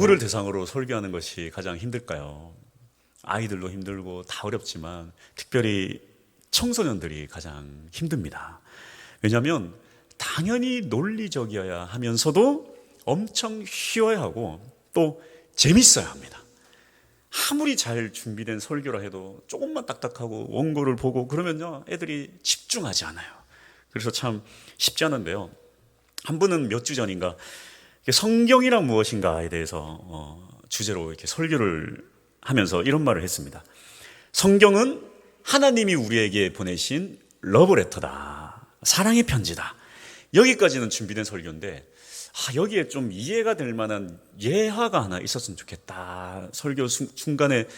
누구를 대상으로 설교하는 것이 가장 힘들까요? 아이들도 힘들고 다 어렵지만 특별히 청소년들이 가장 힘듭니다. 왜냐하면 당연히 논리적이어야 하면서도 엄청 쉬워야 하고 또 재밌어야 합니다. 아무리 잘 준비된 설교라 해도 조금만 딱딱하고 원고를 보고 그러면요 애들이 집중하지 않아요. 그래서 참 쉽지 않은데요. 한 분은 몇 주 전인가 성경이란 무엇인가에 대해서 주제로 이렇게 설교를 하면서 이런 말을 했습니다. 성경은 하나님이 우리에게 보내신 러브레터다. 사랑의 편지다. 여기까지는 준비된 설교인데 여기에 좀 이해가 될 만한 예화가 하나 있었으면 좋겠다. 설교 순간에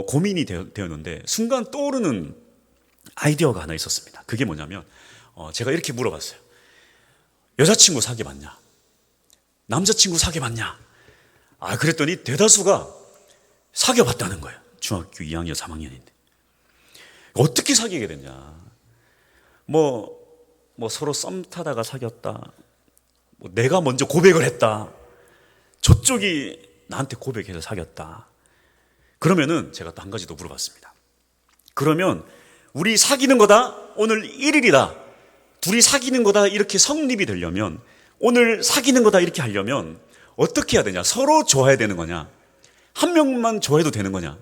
고민이 되었는데 순간 떠오르는 아이디어가 하나 있었습니다. 그게 뭐냐면 제가 이렇게 물어봤어요. 여자친구 사귀어봤냐? 남자친구 사귀어봤냐? 그랬더니 대다수가 사귀어봤다는 거예요. 중학교 2학년, 3학년인데. 어떻게 사귀게 됐냐? 뭐 서로 썸 타다가 사귀었다. 내가 먼저 고백을 했다. 저쪽이 나한테 고백해서 사귀었다. 그러면은 제가 또 한 가지 더 물어봤습니다. 그러면 우리 사귀는 거다. 오늘 1일이다. 둘이 사귀는 거다. 이렇게 성립이 되려면 오늘 사귀는 거다. 이렇게 하려면 어떻게 해야 되냐? 서로 좋아해야 되는 거냐? 한 명만 좋아해도 되는 거냐?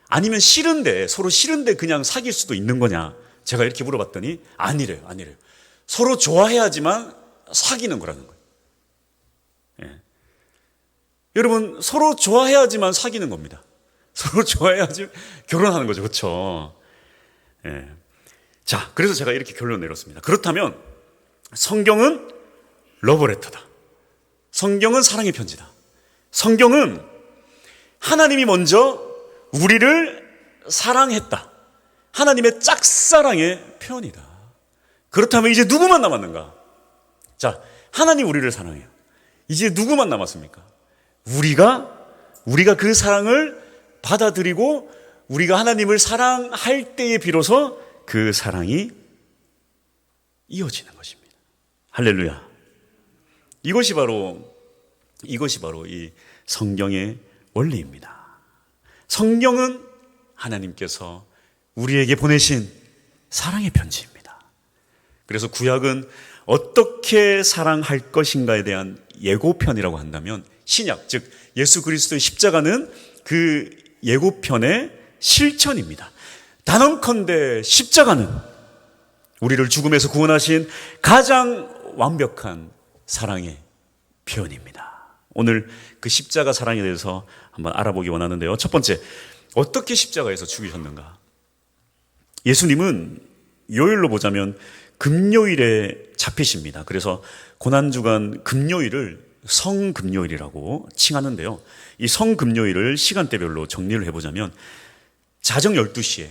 아니면 서로 싫은데 그냥 사귈 수도 있는 거냐? 제가 이렇게 물어봤더니 아니래요. 서로 좋아해야지만 사귀는 거라는 거예요. 예. 여러분, 서로 좋아해야지만 사귀는 겁니다. 서로 좋아해야지 결혼하는 거죠. 그렇죠? 예. 자, 그래서 제가 이렇게 결론 내렸습니다. 그렇다면 성경은 러브레터다. 성경은 사랑의 편지다. 성경은 하나님이 먼저 우리를 사랑했다. 하나님의 짝사랑의 표현이다. 그렇다면 이제 누구만 남았는가? 자, 하나님 우리를 사랑해요. 이제 누구만 남았습니까? 우리가 그 사랑을 받아들이고 우리가 하나님을 사랑할 때에 비로소 그 사랑이 이어지는 것입니다. 할렐루야. 이것이 바로 이 성경의 원리입니다. 성경은 하나님께서 우리에게 보내신 사랑의 편지입니다. 그래서 구약은 어떻게 사랑할 것인가에 대한 예고편이라고 한다면 신약, 즉 예수 그리스도의 십자가는 그 예고편의 실천입니다. 단언컨대 십자가는 우리를 죽음에서 구원하신 가장 완벽한 사랑의 표현입니다. 오늘 그 십자가 사랑에 대해서 한번 알아보기 원하는데요. 첫 번째, 어떻게 십자가에서 죽으셨는가? 예수님은 요일로 보자면 금요일에 잡히십니다. 그래서 고난주간 금요일을 성금요일이라고 칭하는데요. 이 성금요일을 시간대별로 정리를 해보자면 자정 12시에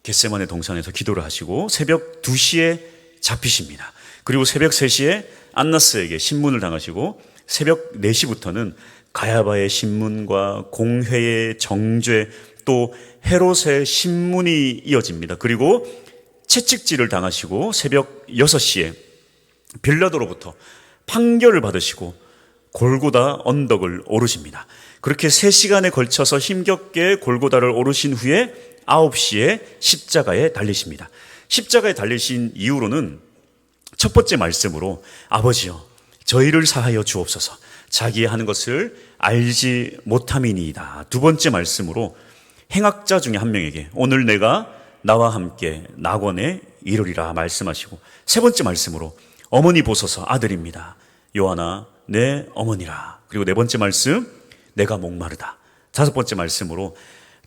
겟세마네 동산에서 기도를 하시고 새벽 2시에 잡히십니다. 그리고 새벽 3시에 안나스에게 신문을 당하시고 새벽 4시부터는 가야바의 신문과 공회의 정죄 또 헤롯의 신문이 이어집니다. 그리고 채찍질을 당하시고 새벽 6시에 빌라도로부터 판결을 받으시고 골고다 언덕을 오르십니다. 그렇게 3시간에 걸쳐서 힘겹게 골고다를 오르신 후에 9시에 십자가에 달리십니다. 십자가에 달리신 이후로는 첫 번째 말씀으로 아버지여 저희를 사하여 주옵소서 자기의 하는 것을 알지 못함이니이다. 두 번째 말씀으로 행악자 중에 한 명에게 오늘 내가 나와 함께 낙원에 이르리라 말씀하시고 세 번째 말씀으로 어머니 보소서 아들입니다. 요한아 내 어머니라. 그리고 네 번째 말씀 내가 목마르다. 다섯 번째 말씀으로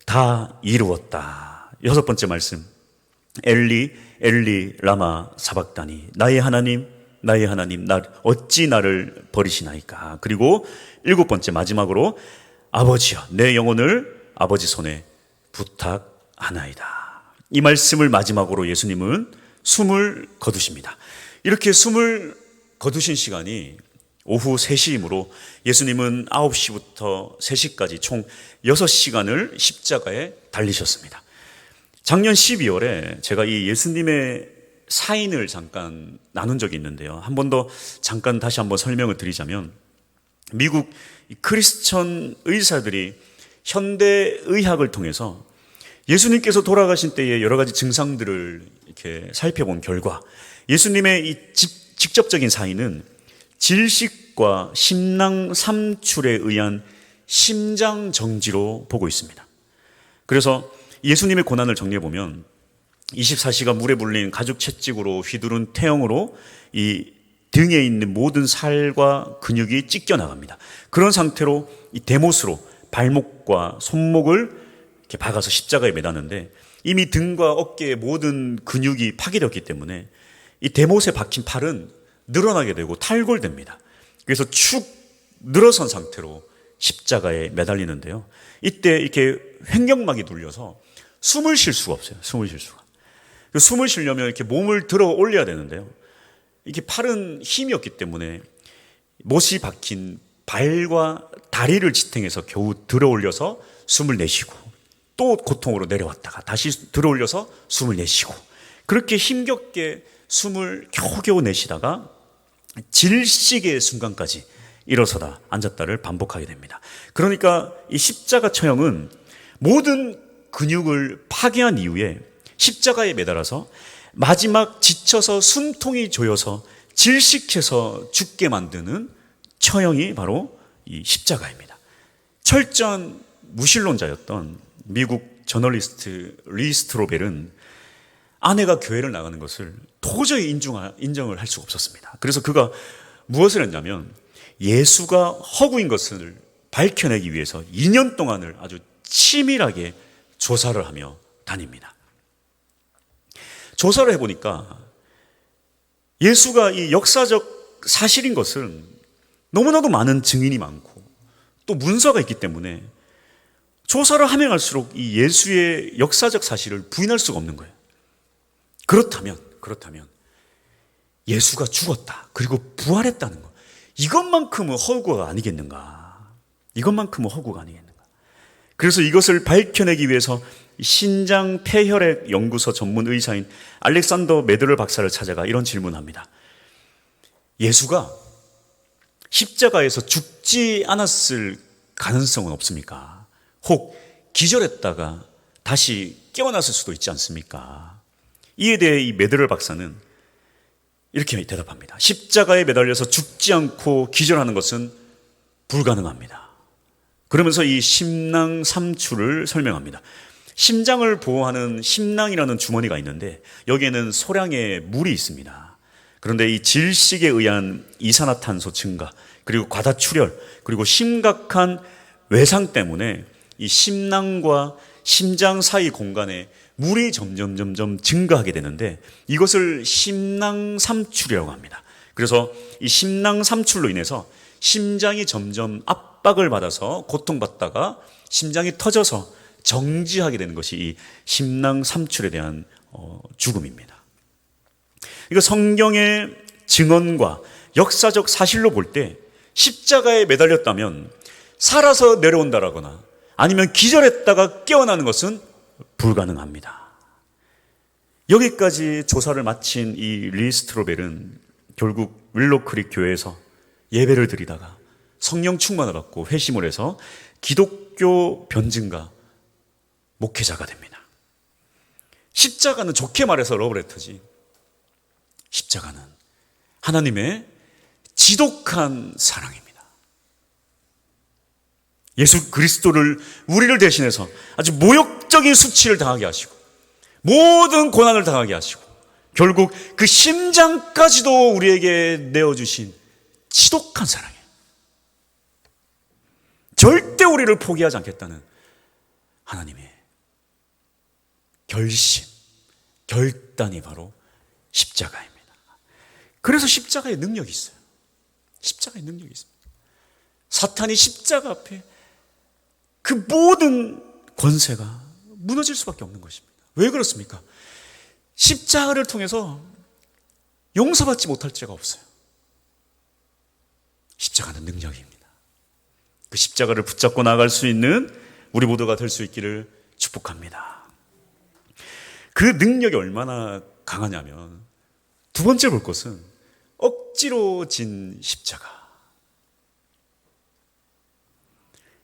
다 이루었다. 여섯 번째 말씀 엘리 엘리 라마 사박다니 나의 하나님 어찌 나를 버리시나이까. 그리고 일곱 번째 마지막으로 아버지여 내 영혼을 아버지 손에 부탁하나이다. 이 말씀을 마지막으로 예수님은 숨을 거두십니다. 이렇게 숨을 거두신 시간이 오후 3시이므로 예수님은 9시부터 3시까지 총 6시간을 십자가에 달리셨습니다. 작년 12월에 제가 이 예수님의 사인을 잠깐 나눈 적이 있는데요. 한 번 더 잠깐 다시 한번 설명을 드리자면 미국 크리스천 의사들이 현대 의학을 통해서 예수님께서 돌아가신 때의 여러 가지 증상들을 이렇게 살펴본 결과 예수님의 이 직접적인 사인은 질식과 심낭 삼출에 의한 심장 정지로 보고 있습니다. 그래서 예수님의 고난을 정리해 보면 24시간 물에 불린 가죽 채찍으로 휘두른 태형으로 이 등에 있는 모든 살과 근육이 찢겨 나갑니다. 그런 상태로 이 대못으로 발목과 손목을 이렇게 박아서 십자가에 매다는데 이미 등과 어깨의 모든 근육이 파괴되었기 때문에 이 대못에 박힌 팔은 늘어나게 되고 탈골됩니다. 그래서 축 늘어선 상태로 십자가에 매달리는데요. 이때 이렇게 횡격막이 눌려서 숨을 쉴 수가 없어요. 숨을 쉴 수가. 숨을 쉬려면 이렇게 몸을 들어 올려야 되는데요. 이게 팔은 힘이 없기 때문에 못이 박힌 발과 다리를 지탱해서 겨우 들어 올려서 숨을 내쉬고 또 고통으로 내려왔다가 다시 들어 올려서 숨을 내쉬고 그렇게 힘겹게 숨을 겨우겨우 내쉬다가 질식의 순간까지 일어서다 앉았다를 반복하게 됩니다. 그러니까 이 십자가 처형은 모든 근육을 파괴한 이후에 십자가에 매달아서 마지막 지쳐서 숨통이 조여서 질식해서 죽게 만드는 처형이 바로 이 십자가입니다. 철저한 무신론자였던 미국 저널리스트 리 스트로벨은 아내가 교회를 나가는 것을 도저히 인정을 할 수가 없었습니다. 그래서 그가 무엇을 했냐면 예수가 허구인 것을 밝혀내기 위해서 2년 동안을 아주 치밀하게 조사를 하며 다닙니다. 조사를 해보니까 예수가 이 역사적 사실인 것은 너무나도 많은 증인이 많고 또 문서가 있기 때문에 조사를 하면 할수록 이 예수의 역사적 사실을 부인할 수가 없는 거예요. 그렇다면 예수가 죽었다. 그리고 부활했다는 것. 이것만큼은 허구가 아니겠는가. 이것만큼은 허구가 아니겠는가. 그래서 이것을 밝혀내기 위해서 신장 폐혈액 연구소 전문 의사인 알렉산더 메드럴 박사를 찾아가 이런 질문합니다. 예수가 십자가에서 죽지 않았을 가능성은 없습니까? 혹 기절했다가 다시 깨어났을 수도 있지 않습니까? 이에 대해 이 메드럴 박사는 이렇게 대답합니다. 십자가에 매달려서 죽지 않고 기절하는 것은 불가능합니다. 그러면서 이 심낭 삼출을 설명합니다. 심장을 보호하는 심낭이라는 주머니가 있는데 여기에는 소량의 물이 있습니다. 그런데 이 질식에 의한 이산화탄소 증가 그리고 과다출혈 그리고 심각한 외상 때문에 이 심낭과 심장 사이 공간에 물이 점점 증가하게 되는데 이것을 심낭 삼출이라고 합니다. 그래서 이 심낭 삼출로 인해서 심장이 점점 압박을 받아서 고통받다가 심장이 터져서 정지하게 되는 것이 이 심낭 삼출에 대한 죽음입니다. 이거 성경의 증언과 역사적 사실로 볼 때 십자가에 매달렸다면 살아서 내려온다라거나 아니면 기절했다가 깨어나는 것은 불가능합니다. 여기까지 조사를 마친 이 리 스트로벨은 결국 윌로크릭 교회에서 예배를 드리다가 성령 충만을 받고 회심을 해서 기독교 변증가 목회자가 됩니다. 십자가는 좋게 말해서 러브레터지 십자가는 하나님의 지독한 사랑입니다. 예수 그리스도를 우리를 대신해서 아주 모욕적인 수치를 당하게 하시고 모든 고난을 당하게 하시고 결국 그 심장까지도 우리에게 내어주신 지독한 사랑이에요. 절대 우리를 포기하지 않겠다는 하나님의 결심, 결단이 바로 십자가입니다. 그래서 십자가에 능력이 있어요. 십자가에 능력이 있습니다. 사탄이 십자가 앞에 그 모든 권세가 무너질 수밖에 없는 것입니다. 왜 그렇습니까? 십자가를 통해서 용서받지 못할 죄가 없어요. 십자가는 능력입니다. 그 십자가를 붙잡고 나아갈 수 있는 우리 모두가 될 수 있기를 축복합니다. 그 능력이 얼마나 강하냐면 두 번째 볼 것은 억지로 진 십자가.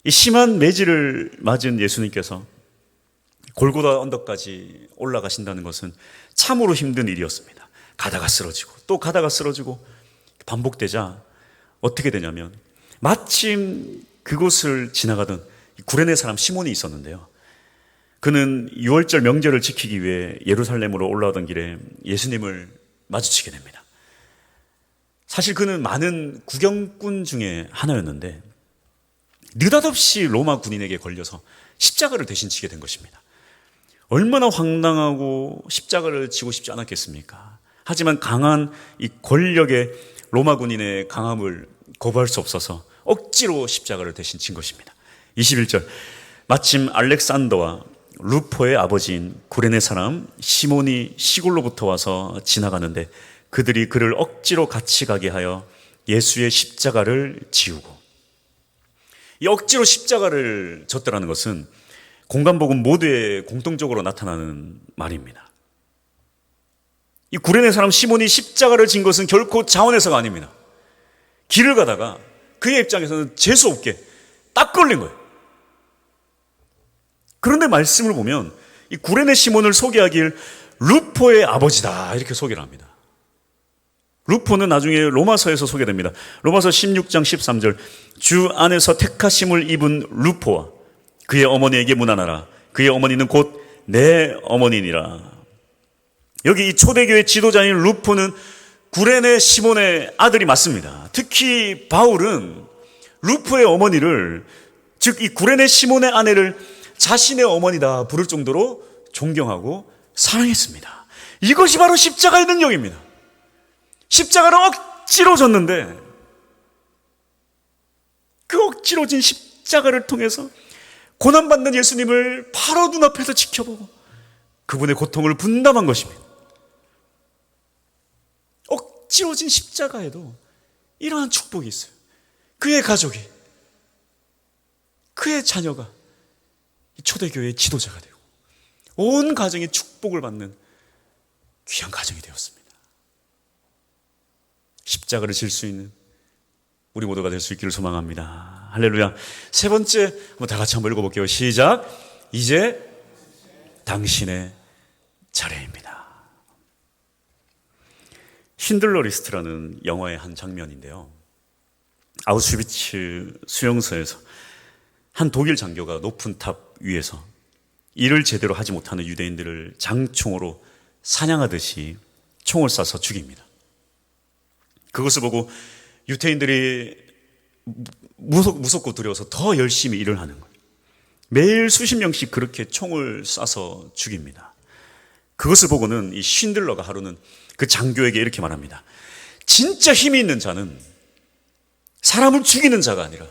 이 심한 매질을 맞은 예수님께서 골고다 언덕까지 올라가신다는 것은 참으로 힘든 일이었습니다. 가다가 쓰러지고 또 가다가 쓰러지고 반복되자 어떻게 되냐면, 마침 그곳을 지나가던 구레네 사람 시몬이 있었는데요. 그는 유월절 명절을 지키기 위해 예루살렘으로 올라오던 길에 예수님을 마주치게 됩니다. 사실 그는 많은 구경꾼 중에 하나였는데 느닷없이 로마 군인에게 걸려서 십자가를 대신 지게 된 것입니다. 얼마나 황당하고 십자가를 지고 싶지 않았겠습니까? 하지만 강한 이 권력의 로마 군인의 강함을 거부할 수 없어서 억지로 십자가를 대신 진 것입니다. 21절, 마침 알렉산더와 루포의 아버지인 구레네 사람 시몬이 시골로부터 와서 지나가는데 그들이 그를 억지로 같이 가게 하여 예수의 십자가를 지우고, 이 억지로 십자가를 졌더라는 것은 공간복음 모두에 공통적으로 나타나는 말입니다. 이 구레네 사람 시몬이 십자가를 진 것은 결코 자원해서가 아닙니다. 길을 가다가 그의 입장에서는 재수없게 딱 걸린 거예요. 그런데 말씀을 보면 이 구레네 시몬을 소개하길 루포의 아버지다 이렇게 소개를 합니다. 루포는 나중에 로마서에서 소개됩니다. 로마서 16장 13절, 주 안에서 택하심을 입은 루포와 그의 어머니에게 문안하라. 그의 어머니는 곧 내 어머니니라. 여기 이 초대교회 지도자인 루포는 구레네 시몬의 아들이 맞습니다. 특히 바울은 루포의 어머니를, 즉 이 구레네 시몬의 아내를 자신의 어머니다 부를 정도로 존경하고 사랑했습니다. 이것이 바로 십자가의 능력입니다. 십자가를 억지로 졌는데 그 억지로 진 십자가를 통해서 고난받는 예수님을 바로 눈앞에서 지켜보고 그분의 고통을 분담한 것입니다. 억지로 진 십자가에도 이러한 축복이 있어요. 그의 가족이, 그의 자녀가 초대교회의 지도자가 되고 온 가정이 축복을 받는 귀한 가정이 되었습니다. 십자가를 질 수 있는 우리 모두가 될 수 있기를 소망합니다. 할렐루야. 세 번째, 한번 다 같이 한번 읽어볼게요. 시작. 이제 당신의 차례입니다. 신들러 리스트라는 영화의 한 장면인데요. 아우슈비츠 수용소에서 한 독일 장교가 높은 탑 위에서 일을 제대로 하지 못하는 유대인들을 장총으로 사냥하듯이 총을 쏴서 죽입니다. 그것을 보고 유대인들이 무섭고 두려워서 더 열심히 일을 하는 거예요. 매일 수십 명씩 그렇게 총을 쏴서 죽입니다. 그것을 보고는 이 신들러가 하루는 그 장교에게 이렇게 말합니다. 진짜 힘이 있는 자는 사람을 죽이는 자가 아니라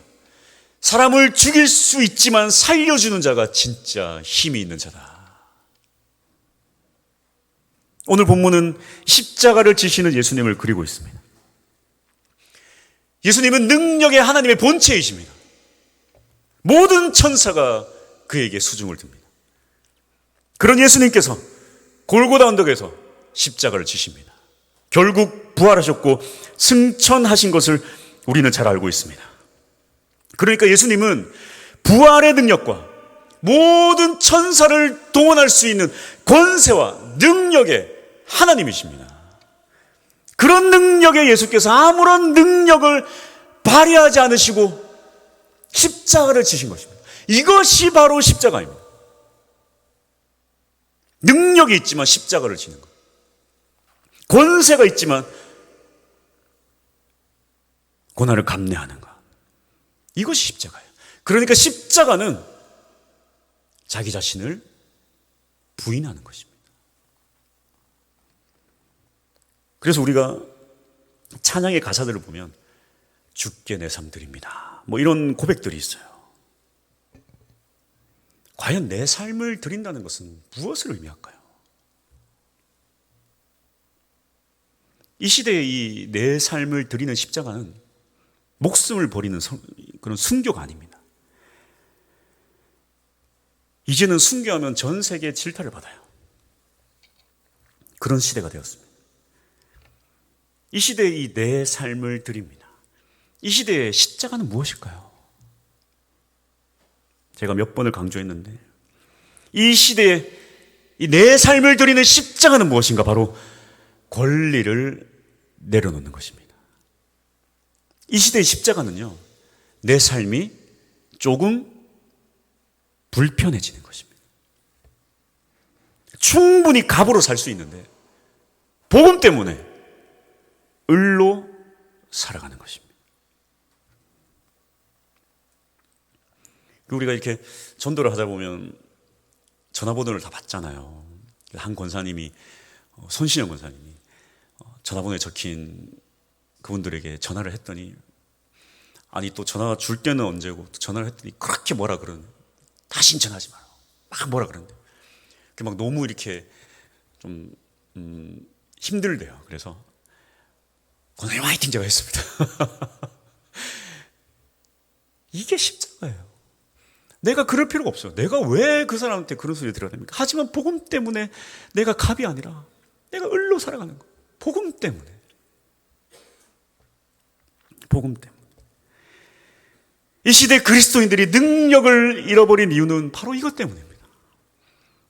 사람을 죽일 수 있지만 살려주는 자가 진짜 힘이 있는 자다. 오늘 본문은 십자가를 지시는 예수님을 그리고 있습니다. 예수님은 능력의 하나님의 본체이십니다. 모든 천사가 그에게 수중을 듭니다. 그런 예수님께서 골고다 언덕에서 십자가를 지십니다. 결국 부활하셨고 승천하신 것을 우리는 잘 알고 있습니다. 그러니까 예수님은 부활의 능력과 모든 천사를 동원할 수 있는 권세와 능력의 하나님이십니다. 그런 능력의 예수께서 아무런 능력을 발휘하지 않으시고 십자가를 지신 것입니다. 이것이 바로 십자가입니다. 능력이 있지만 십자가를 지는 것. 권세가 있지만 고난을 감내하는 것. 이것이 십자가예요. 그러니까 십자가는 자기 자신을 부인하는 것입니다. 그래서 우리가 찬양의 가사들을 보면 주께 내 삶 드립니다. 뭐 이런 고백들이 있어요. 과연 내 삶을 드린다는 것은 무엇을 의미할까요? 이 시대의 이 내 삶을 드리는 십자가는 목숨을 버리는 그런 순교가 아닙니다. 이제는 순교하면 전 세계에 질타를 받아요. 그런 시대가 되었습니다. 이 시대에 이 내 삶을 드립니다. 이 시대의 십자가는 무엇일까요? 제가 몇 번을 강조했는데 이 시대에 이 내 삶을 드리는 십자가는 무엇인가? 바로 권리를 내려놓는 것입니다. 이 시대의 십자가는요, 내 삶이 조금 불편해지는 것입니다. 충분히 갑으로 살 수 있는데 복음 때문에 을로 살아가는 것입니다. 우리가 이렇게 전도를 하다 보면 전화번호를 다 받잖아요. 한 권사님이, 손신영 권사님이 전화번호에 적힌 그분들에게 전화를 했더니, 아니 또 전화 줄 때는 언제고, 또 전화를 했더니 그렇게 뭐라 그러는, 다신 전화하지 마라, 막 뭐라 그러는데, 막 너무 이렇게 좀 힘들대요. 그래서 권사님 화이팅 제가 했습니다. 이게 십자가예요. 내가 그럴 필요가 없어요. 내가 왜 그 사람한테 그런 소리 들어야 됩니까? 하지만 복음 때문에 내가 갑이 아니라 내가 을로 살아가는 거예요. 복음 때문에. 복음 때문에. 이 시대 그리스도인들이 능력을 잃어버린 이유는 바로 이것 때문입니다.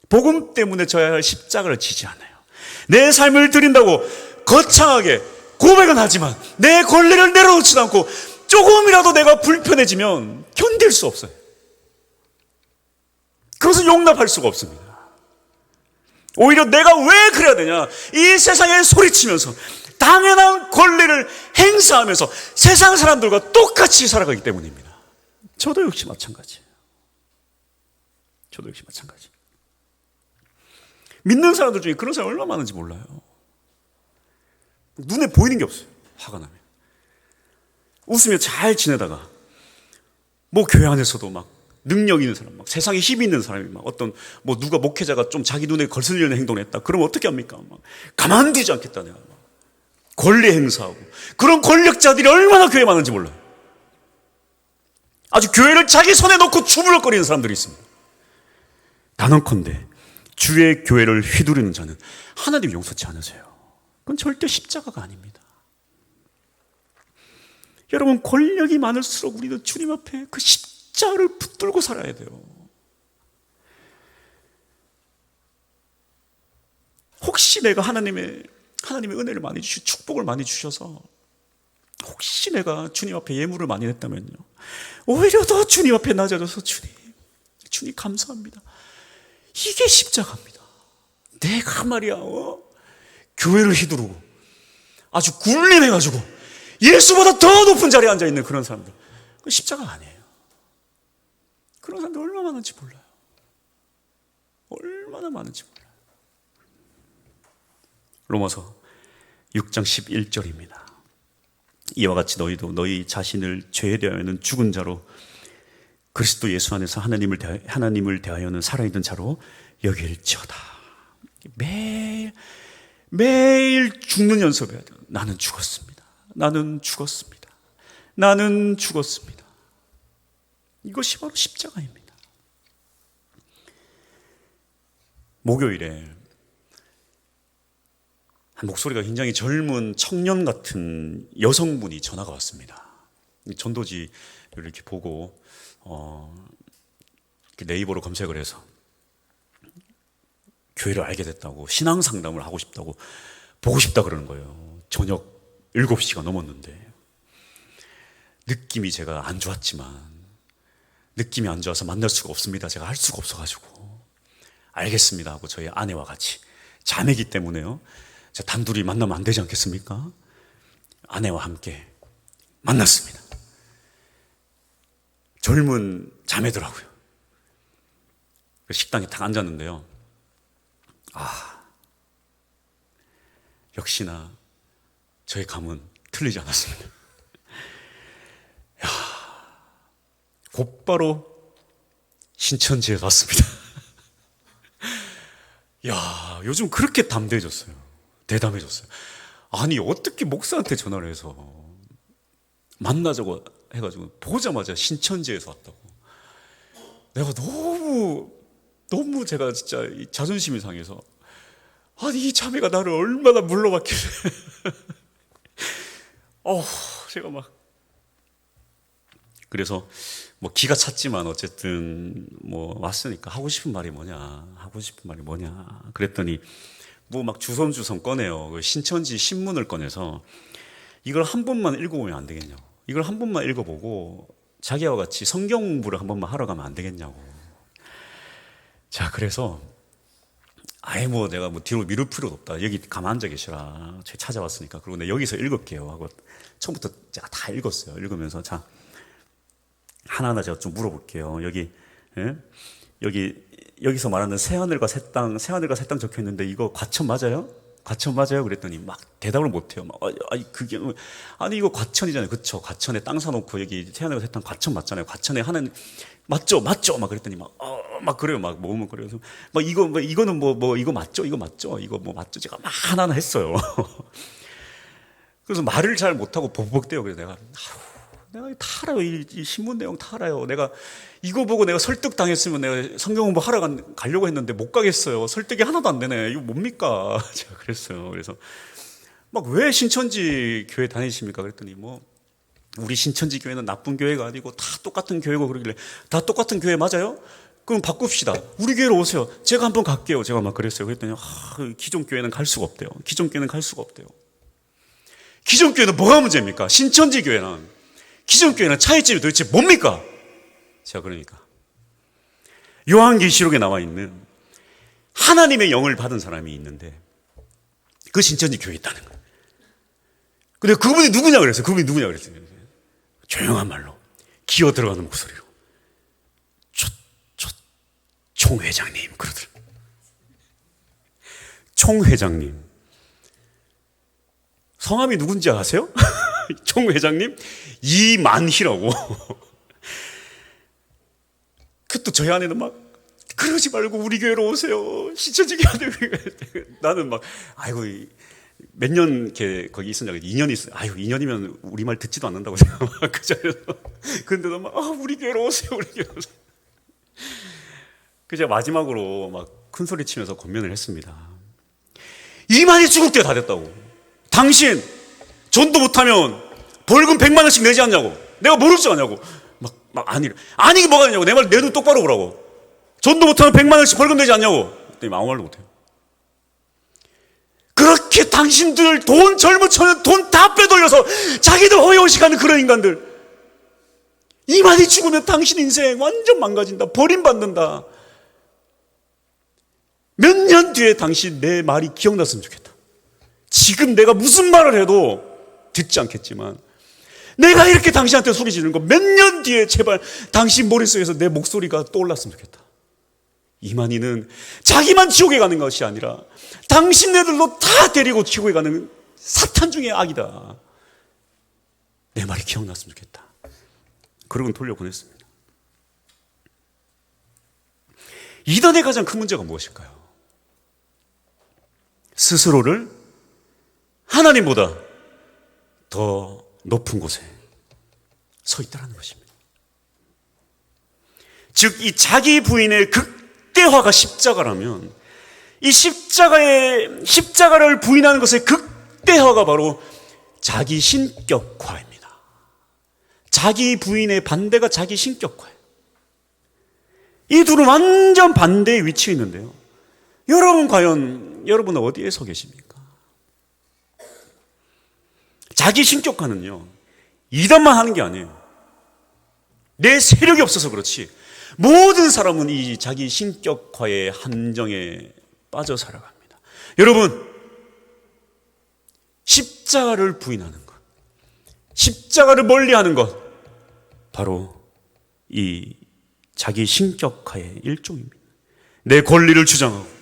복음 때문에 져야 할 십자가를 지지 않아요. 내 삶을 드린다고 거창하게 고백은 하지만 내 권리를 내려놓지도 않고 조금이라도 내가 불편해지면 견딜 수 없어요. 그것은 용납할 수가 없습니다. 오히려 내가 왜 그래야 되냐? 이 세상에 소리치면서 당연한 권리를 행사하면서 세상 사람들과 똑같이 살아가기 때문입니다. 저도 역시 마찬가지예요. 저도 역시 마찬가지. 믿는 사람들 중에 그런 사람이 얼마나 많은지 몰라요. 눈에 보이는 게 없어요. 화가 나면. 웃으며 잘 지내다가 뭐 교회 안에서도 막 능력 있는 사람, 막 세상에 힘이 있는 사람이 막 어떤 뭐 누가 목회자가 좀 자기 눈에 거슬리는 행동을 했다. 그러면 어떻게 합니까? 막 가만두지 않겠다 내가. 막 권리 행사하고 그런 권력자들이 얼마나 교회에 많은지 몰라요. 아주 교회를 자기 손에 놓고 주물럭거리는 사람들이 있습니다. 단언컨대 주의 교회를 휘두르는 자는 하나님 용서치 않으세요. 그건 절대 십자가가 아닙니다. 여러분, 권력이 많을수록 우리도 주님 앞에 그 십자가를 붙들고 살아야 돼요. 혹시 내가 하나님의 은혜를 많이 주시고 축복을 많이 주셔서 혹시 내가 주님 앞에 예물을 많이 냈다면요, 오히려 더 주님 앞에 낮아져서 주님 감사합니다. 이게 십자가입니다. 내가 말이야 교회를 휘두르고 아주 굴림해가지고 예수보다 더 높은 자리에 앉아있는 그런 사람들, 그건 십자가가 아니에요. 그런 사람들 얼마나 많은지 몰라요. 얼마나 많은지 몰라요. 로마서 6장 11절입니다. 이와 같이 너희도 너희 자신을 죄에 대하여는 죽은 자로 그리스도 예수 안에서 하나님을 대하여는 살아있는 자로 여길지어다. 매일 죽는 연습해야 돼요. 나는 죽었습니다. 나는 죽었습니다. 나는 죽었습니다. 이것이 바로 십자가입니다. 목요일에 한 목소리가 굉장히 젊은 청년 같은 여성분이 전화가 왔습니다. 전도지를 이렇게 보고 네이버로 검색을 해서 교회를 알게 됐다고, 신앙 상담을 하고 싶다고, 보고 싶다 그러는 거예요. 저녁 7시가 넘었는데 느낌이 제가 안 좋았지만, 느낌이 안 좋아서 만날 수가 없습니다. 제가 할 수가 없어가지고 알겠습니다 하고 저희 아내와 같이, 자매기 때문에요, 제가 단둘이 만나면 안 되지 않겠습니까? 아내와 함께 만났습니다. 젊은 자매더라고요. 식당에 딱 앉았는데요, 역시나 저의 감은 틀리지 않았습니다. 곧바로 신천지에 갔습니다. 요즘 그렇게 담대해졌어요. 대담해졌어요. 아니, 어떻게 목사한테 전화를 해서 만나자고 해가지고 보자마자 신천지에서 왔다고. 내가 너무 제가 진짜 자존심이 상해서, 아니 이 자매가 나를 얼마나 물러봤길래 제가 막, 그래서 뭐 기가 찼지만 어쨌든 뭐 왔으니까 하고 싶은 말이 뭐냐, 하고 싶은 말이 뭐냐 그랬더니 뭐 막 주섬주섬 꺼내요. 그 신천지 신문을 꺼내서 이걸 한 번만 읽어보면 안 되겠냐고, 이걸 한 번만 읽어보고 자기와 같이 성경 공부를 한 번만 하러 가면 안 되겠냐고. 자, 그래서 아예 뭐 내가 뭐 뒤로 미룰 필요도 없다, 여기 가만 앉아 계시라, 제가 찾아왔으니까, 그리고 내가 여기서 읽을게요 하고 처음부터 제가 다 읽었어요. 읽으면서 자, 하나하나 제가 좀 물어볼게요. 여기, 예? 여기서 말하는 새하늘과 새 땅 적혀 있는데 이거 과천 맞아요? 과천 맞아요? 그랬더니 막 대답을 못해요. 막 그게 아니 이거 과천이잖아요. 그쵸? 과천에 땅 사놓고 여기 새하늘과 새 땅 과천 맞잖아요. 과천에 하는 맞죠? 막 그랬더니 막 그래요. 막 몸은 그래서 막 이거는 뭐 이거 맞죠? 이거 맞죠? 이거 뭐 맞죠? 제가 막 하나하나 했어요. 그래서 말을 잘 못하고 버벅대요. 그래서 내가 다 알아요. 이 신문 내용 다 알아요. 내가 이거 보고 내가 설득당했으면 내가 성경 공부 하러 가려고 했는데 못 가겠어요. 설득이 하나도 안 되네. 이거 뭡니까? 제가 그랬어요. 그래서 막 왜 신천지 교회 다니십니까? 그랬더니 뭐 우리 신천지 교회는 나쁜 교회가 아니고 다 똑같은 교회고, 그러길래 다 똑같은 교회 맞아요? 그럼 바꿉시다. 우리 교회로 오세요. 제가 한번 갈게요. 제가 막 그랬어요. 그랬더니 기존 교회는 갈 수가 없대요. 기존 교회는 갈 수가 없대요. 기존 교회는 뭐가 문제입니까? 신천지 교회는, 기존 교회는 차이점이 도대체 뭡니까? 제가 그러니까 요한계시록에 나와 있는 하나님의 영을 받은 사람이 있는데 그 신천지 교회에 있다는 거예요. 근데 그분이 누구냐 그랬어요. 조용한 말로 기어 들어가는 목소리로 총 회장님 그러더라고요. 총 회장님. 성함이 누군지 아세요? 총 회장님 이만희라고. 그것도 저희 아내는 막 그러지 말고 우리 교회로 오세요. 신천지 교회. 나는 막 아이고 몇 년 이렇게 거기 있었냐고. 2년 있어요. 아이고 2년이면 우리 말 듣지도 않는다고 생각하고 그 자리에서. 근데도 막 우리 교회로 오세요. 우리 교회로 오세요. 그 제가 마지막으로 막 큰 소리 치면서 권면을 했습니다. 이만희 죽을 때가 다 됐다고. 당신 전도 못하면 벌금 100만 원씩 내지 않냐고. 내가 모를 줄 아냐고. 아니 뭐가 되냐고. 내 눈 똑바로 보라고. 전도 못하면 100만 원씩 벌금 내지 않냐고. 그랬더니 아무 말도 못해요. 그렇게 당신들 젊은 처녀 돈 다 빼돌려서 자기들 허영식하는 그런 인간들, 이만희 죽으면 당신 인생 완전 망가진다. 버림받는다. 몇 년 뒤에 당신 내 말이 기억났으면 좋겠다. 지금 내가 무슨 말을 해도 듣지 않겠지만 내가 이렇게 당신한테 소리 지르는 거 몇 년 뒤에 제발 당신 머릿속에서 내 목소리가 떠올랐으면 좋겠다. 이만희는 자기만 지옥에 가는 것이 아니라 당신네들도 다 데리고 지옥에 가는 사탄 중의 악이다. 내 말이 기억났으면 좋겠다. 그러고 돌려보냈습니다. 이단의 가장 큰 문제가 무엇일까요? 스스로를 하나님보다 더 높은 곳에 서 있다는 것입니다. 즉, 이 자기 부인의 극대화가 십자가라면 이 십자가를 부인하는 것의 극대화가 바로 자기 신격화입니다. 자기 부인의 반대가 자기 신격화예요. 이 둘은 완전 반대의 위치에 있는데요. 여러분은 어디에 서 계십니까? 자기 신격화는요, 이단만 하는 게 아니에요. 내 세력이 없어서 그렇지 모든 사람은 이 자기 신격화의 함정에 빠져 살아갑니다. 여러분, 십자가를 부인하는 것, 십자가를 멀리하는 것, 바로 이 자기 신격화의 일종입니다. 내 권리를 주장하고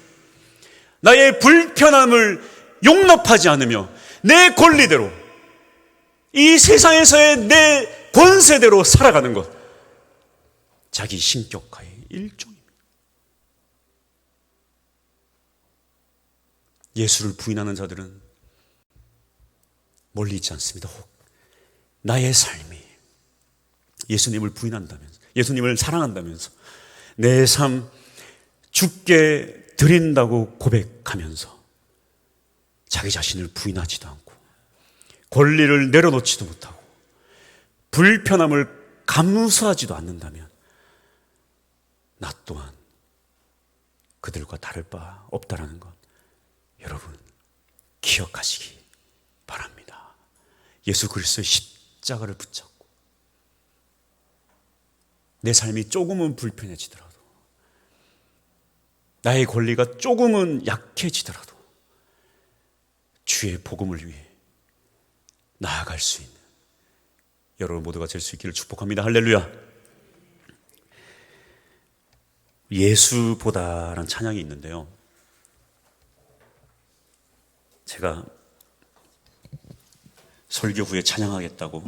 나의 불편함을 용납하지 않으며 내 권리대로, 이 세상에서의 내 권세대로 살아가는 것, 자기 신격화의 일종입니다. 예수를 부인하는 자들은 멀리 있지 않습니다. 혹 나의 삶이 예수님을 부인한다면서, 예수님을 사랑한다면서 내 삶 죽게 드린다고 고백하면서 자기 자신을 부인하지도 않고 권리를 내려놓지도 못하고 불편함을 감수하지도 않는다면 나 또한 그들과 다를 바 없다라는 것 여러분 기억하시기 바랍니다. 예수 그리스도의 십자가를 붙잡고 내 삶이 조금은 불편해지더라도 나의 권리가 조금은 약해지더라도 주의 복음을 위해 나아갈 수 있는 여러분 모두가 될 수 있기를 축복합니다. 할렐루야. 예수보다라는 찬양이 있는데요, 제가 설교 후에 찬양하겠다고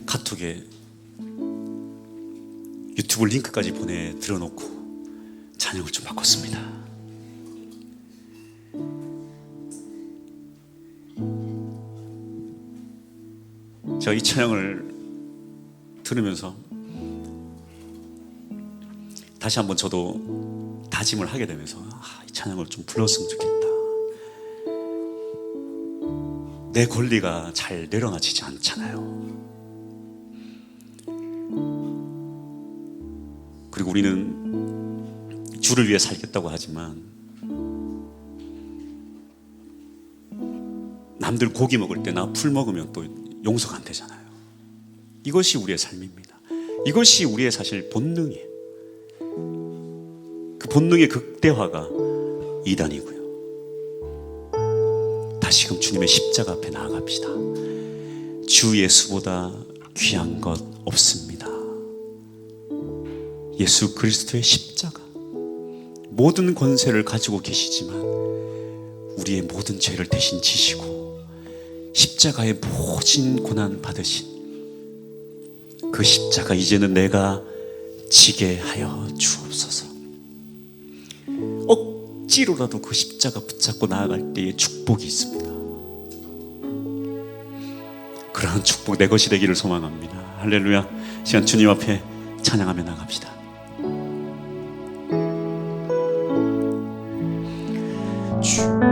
카톡에 유튜브 링크까지 보내 들어놓고 찬양을 좀 바꿨습니다. 제가 이 찬양을 들으면서 다시 한번 저도 다짐을 하게 되면서 이 찬양을 좀 불렀으면 좋겠다. 내 권리가 잘 내려놔지지 않잖아요. 그리고 우리는 주를 위해 살겠다고 하지만 남들 고기 먹을 때 나 풀 먹으면 또 용서가 안 되잖아요. 이것이 우리의 삶입니다. 이것이 우리의 사실 본능이에요. 그 본능의 극대화가 이단이고요. 다시금 주님의 십자가 앞에 나아갑시다. 주 예수보다 귀한 것 없습니다. 예수 그리스도의 십자가, 모든 권세를 가지고 계시지만 우리의 모든 죄를 대신 지시고 십자가의 모진 고난 받으신 그 십자가 이제는 내가 지게 하여 주옵소서. 억지로라도 그 십자가 붙잡고 나아갈 때에 축복이 있습니다. 그러한 축복 내 것이 되기를 소망합니다. 할렐루야. 시간 주님 앞에 찬양하며 나갑시다. 주